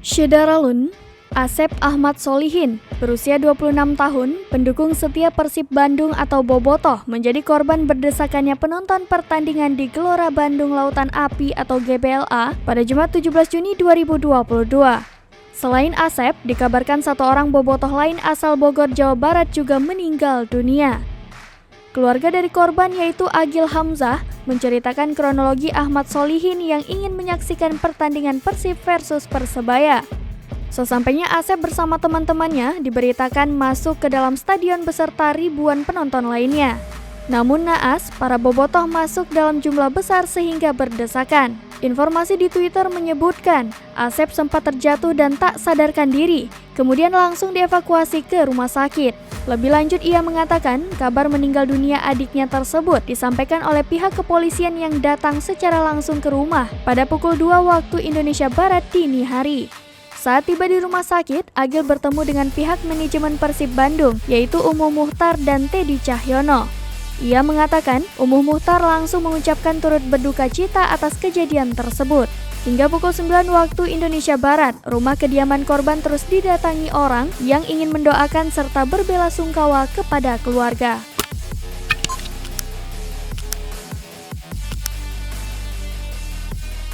Syederalun, Asep Ahmad Solihin, berusia 26 tahun, pendukung setia Persib Bandung atau Bobotoh, menjadi korban berdesakannya penonton pertandingan di Gelora Bandung Lautan Api atau GBLA pada Jumat 17 Juni 2022. Selain Asep, dikabarkan satu orang bobotoh lain asal Bogor, Jawa Barat juga meninggal dunia. Keluarga dari korban yaitu Agil Hamzah menceritakan kronologi Ahmad Solihin yang ingin menyaksikan pertandingan Persib versus Persebaya. Sesampainya Asep bersama teman-temannya diberitakan masuk ke dalam stadion beserta ribuan penonton lainnya. Namun naas, para bobotoh masuk dalam jumlah besar sehingga berdesakan. Informasi di Twitter menyebutkan Asep sempat terjatuh dan tak sadarkan diri, kemudian langsung dievakuasi ke rumah sakit. Lebih lanjut, ia mengatakan kabar meninggal dunia adiknya tersebut disampaikan oleh pihak kepolisian yang datang secara langsung ke rumah pada pukul 2 waktu Indonesia Barat dini hari. Saat tiba di rumah sakit, Agil bertemu dengan pihak manajemen Persib Bandung, yaitu Umuh Muhtar dan Teddy Cahyono. Ia mengatakan Umuh Muhtar langsung mengucapkan turut berduka cita atas kejadian tersebut. Hingga pukul 9 waktu Indonesia Barat, rumah kediaman korban terus didatangi orang yang ingin mendoakan serta berbelasungkawa kepada keluarga.